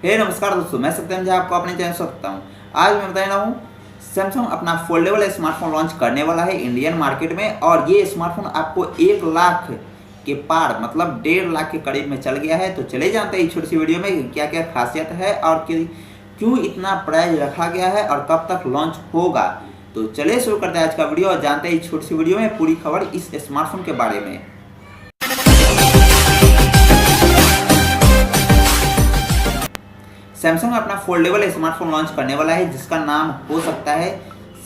नमस्कार दोस्तों, मैं सत्यम झा आपको अपने चैनल से सकता हूँ। आज मैं बताने रहा हूँ सैमसंग अपना फोल्डेबल स्मार्टफोन लॉन्च करने वाला है इंडियन मार्केट में। और ये स्मार्टफोन आपको 1 लाख के पार मतलब 1.5 लाख के करीब में चल गया है। तो चले जानते हैं इस छोटी सी वीडियो में क्या क्या खासियत है और क्यों इतना प्राइस रखा गया है और कब तक लॉन्च होगा। तो चलिए शुरू करते हैं आज का वीडियो और जानते हैं इस छोटी सी वीडियो में पूरी खबर इस स्मार्टफोन के बारे में। सैमसंग अपना फोल्डेबल स्मार्टफोन लॉन्च करने वाला है जिसका नाम हो सकता है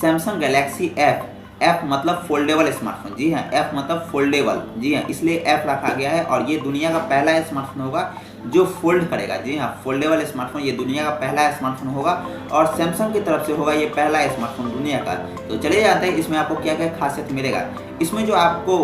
सैमसंग गैलेक्सी एफ मतलब फोल्डेबल स्मार्टफोन। जी हाँ, एफ मतलब फोल्डेबल। जी हाँ, इसलिए एफ रखा गया है और ये दुनिया का पहला स्मार्टफोन होगा जो फोल्ड करेगा। जी हाँ, फोल्डेबल स्मार्टफोन ये दुनिया का पहला स्मार्टफोन होगा और सैमसंग की तरफ से होगा ये पहला स्मार्टफोन दुनिया का। तो चले जाते हैं इसमें आपको क्या क्या खासियत मिलेगा। इसमें जो आपको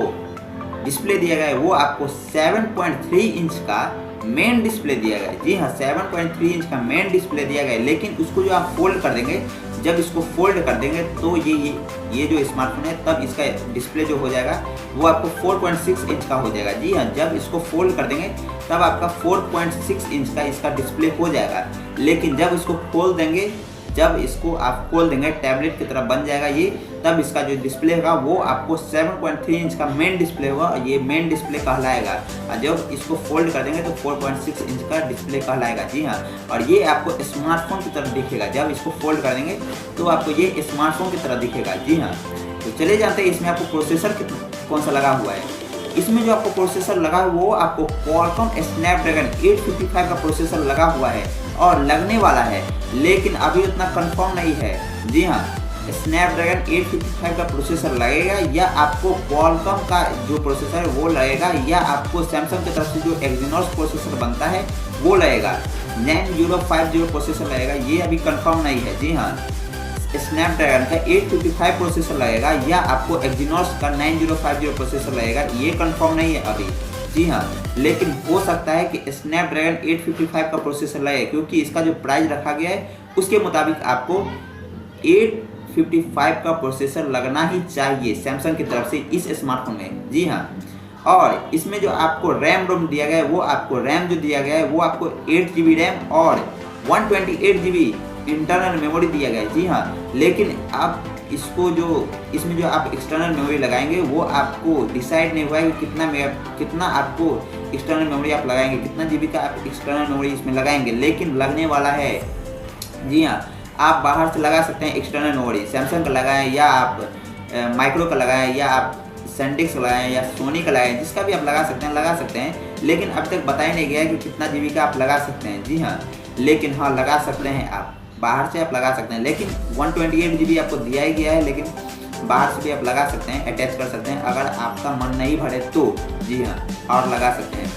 डिस्प्ले दिया गया है वो आपको 7.3 इंच का मेन डिस्प्ले दिया गया है। जी हाँ, 7.3 इंच का मेन डिस्प्ले दिया गया है, लेकिन उसको जो आप फोल्ड कर देंगे, जब इसको फोल्ड कर देंगे तो ये जो स्मार्टफोन है तब इसका डिस्प्ले जो हो जाएगा वो आपको 4.6 इंच का हो जाएगा। जी हाँ, जब इसको फोल्ड कर देंगे तब आपका 4.6 इंच का इसका डिस्प्ले हो जाएगा। लेकिन जब इसको खोल देंगे, जब इसको आप खोल देंगे टैबलेट की तरह बन जाएगा ये, तब इसका जो डिस्प्ले होगा वो आपको 7.3 इंच का मेन डिस्प्ले होगा और ये मेन डिस्प्ले कहलाएगा। और जब इसको फोल्ड कर देंगे तो 4.6 इंच का डिस्प्ले कहलाएगा। जी हाँ, और ये आपको स्मार्टफोन की तरह दिखेगा। जब इसको फोल्ड कर देंगे तो आपको ये स्मार्टफोन की तरह दिखेगा। जी हाँ, तो चलिए जानते हैं इसमें आपको प्रोसेसर कौन सा लगा हुआ है। इसमें जो आपको प्रोसेसर लगा है वो आपको क्वालकॉम स्नैपड्रैगन 855 का प्रोसेसर लगा हुआ है और लगने वाला है, लेकिन अभी उतना कंफर्म नहीं है। जी हाँ, स्नैपड्रैगन 855 का प्रोसेसर लगेगा या आपको क्वालकॉम का जो प्रोसेसर है वो लगेगा या आपको सैमसंग की तरफ से जो एक्सिनोस प्रोसेसर बनता है वो लगेगा, 9050 प्रोसेसर लगेगा, ये अभी कंफर्म नहीं है। जी हाँ, स्नैपड्रैगन का 855 प्रोसेसर लगेगा या आपको एक्सिनोस का 9050 प्रोसेसर लगेगा, ये कंफर्म नहीं है अभी। जी हाँ, लेकिन हो सकता है कि स्नैपड्रैगन 855 का प्रोसेसर लगे, क्योंकि इसका जो प्राइस रखा गया है उसके मुताबिक आपको 855 का प्रोसेसर लगना ही चाहिए सैमसंग की तरफ से इस स्मार्टफोन में। जी हाँ, और इसमें जो आपको रोम दिया गया है वो आपको रैम जो दिया गया है वो आपको 8 GB रैम और 128 GB इंटरनल मेमोरी दिया गया है। जी हाँ, लेकिन आप इसमें जो आप एक्सटर्नल मेमोरी लगाएंगे वो आपको डिसाइड नहीं हुआ है कि कितना आपको एक्सटर्नल मेमोरी आप लगाएंगे, कितना GB का आप एक्सटर्नल मेमोरी इसमें लगाएंगे, लेकिन लगने वाला है। जी हाँ, आप बाहर से लगा सकते हैं एक्सटर्नल मेमोरी, सैमसंग का लगाएं या आप माइक्रो का लगाएं या आप सैंडिक्स लगाएं या सोनी का लगाएं, जिसका भी आप लगा सकते हैं, लेकिन अब तक बताया नहीं गया है कि कितना GB का आप लगा सकते हैं। जी हाँ, लेकिन हाँ लगा सकते हैं, आप बाहर से आप लगा सकते हैं, लेकिन 128 GB आपको दिया ही गया है, लेकिन बाहर से भी आप लगा सकते हैं, अटैच कर सकते हैं अगर आपका मन नहीं भरे तो। जी हाँ, और लगा सकते हैं।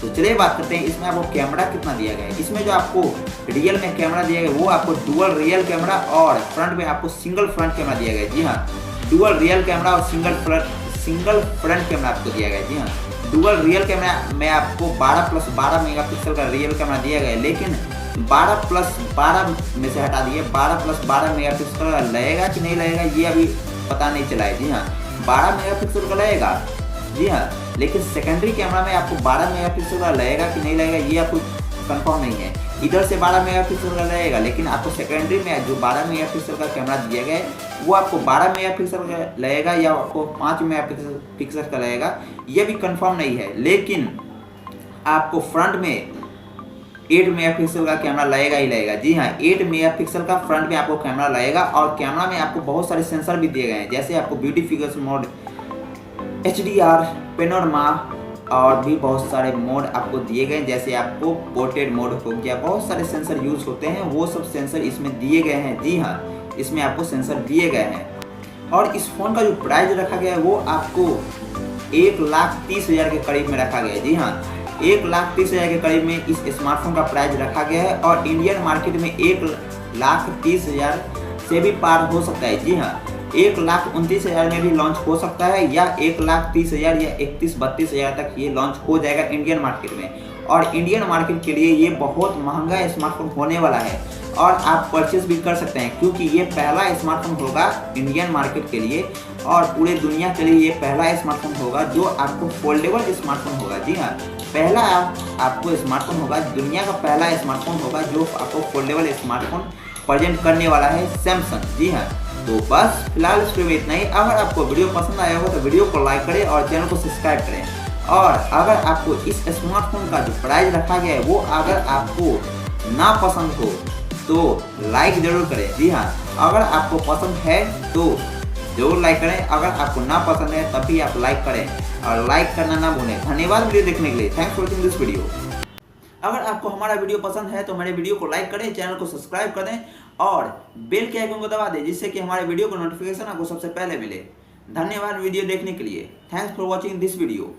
तो चलिए बात करते हैं इसमें आपको कैमरा कितना दिया गया है। इसमें जो आपको रियल में कैमरा दिया गया है वो आपको डुअल रियल कैमरा और फ्रंट में आपको सिंगल फ्रंट कैमरा दिया गया है। जी हाँ, डुअल रियल कैमरा और सिंगल फ्रंट कैमरा आपको दिया गया है। जी हाँ, डुअल रियल कैमरा में आपको 12+12 मेगापिक्सल का रियल कैमरा दिया गया है, लेकिन 12+12 में से हटा दिए 12+12 मेगापिक्सल का लगेगा कि नहीं लगेगा ये अभी पता नहीं चला है। जी हाँ, 12 मेगापिक्सल का लगेगा। जी हाँ, लेकिन सेकेंडरी कैमरा में आपको 12 मेगापिक्सल का लगेगा कि नहीं लगेगा ये आपको कंफर्म नहीं है। इधर से 12 मेगापिक्सल का लगेगा, लेकिन आपको सेकेंडरी में जो 12 मेगापिक्सल का कैमरा दिया गया है वो आपको 12 मेगापिक्सल का लगेगा या आपको 5 मेगापिक्सल का लगेगा, ये भी कंफर्म नहीं है। लेकिन आपको फ्रंट में 8 मेगापिक्सल का कैमरा लगेगा ही लगेगा। जी हाँ, 8 मेगापिक्सल का फ्रंट में आपको कैमरा लगेगा और कैमरा में आपको बहुत सारे सेंसर भी दिए गए हैं, जैसे आपको ब्यूटिफिकेशन मोड, HDR, पेनोरमा और भी बहुत सारे मोड आपको दिए गए हैं, जैसे आपको पोर्ट्रेट मोड हो गया, बहुत सारे सेंसर यूज होते हैं, वो सब सेंसर इसमें दिए गए हैं। जी हाँ, इसमें आपको सेंसर दिए गए हैं। और इस फोन का जो प्राइस रखा गया है वो आपको 1,30,000 के करीब में रखा गया है। जी हाँ, 1,30,000 के करीब में इस स्मार्टफोन का प्राइस रखा गया है और इंडियन मार्केट में 1,30,000 से भी पार हो सकता है। जी हाँ, 1,29,000 में भी लॉन्च हो सकता है या 1,30,000 या 31-32,000 तक ये लॉन्च हो जाएगा इंडियन मार्केट में। और इंडियन मार्केट के लिए ये बहुत महंगा स्मार्टफोन होने वाला है। और आप परचेस भी कर सकते हैं, क्योंकि ये पहला स्मार्टफोन होगा इंडियन मार्केट के लिए और पूरे दुनिया के लिए ये पहला स्मार्टफोन होगा जो आपको फोल्डेबल स्मार्टफोन होगा। जी हाँ, पहला आपको स्मार्टफोन होगा, दुनिया का पहला स्मार्टफोन होगा जो आपको फोल्डेबल स्मार्टफोन प्रेजेंट करने वाला है सैमसंग। जी हाँ, तो बस फिलहाल इस वीडियो में इतना ही। अगर आपको वीडियो पसंद आया हो तो वीडियो को लाइक करें और चैनल को सब्सक्राइब करें। और अगर आपको इस स्मार्टफोन का जो प्राइस रखा गया है वो अगर आपको ना पसंद हो तो लाइक जरूर करें। जी हाँ, अगर आपको पसंद है तो जरूर लाइक करें, अगर आपको ना पसंद है तभी आप लाइक करें और लाइक करना ना भूलें। धन्यवाद वीडियो देखने के लिए। Thanks for watching this video. अगर आपको हमारा वीडियो पसंद है तो हमारे वीडियो को लाइक करें, चैनल को सब्सक्राइब करें और बेल के आइकन को दबा दें, जिससे कि हमारे वीडियो को नोटिफिकेशन आपको सबसे पहले मिले। धन्यवाद वीडियो देखने के लिए। Thanks for watching this video.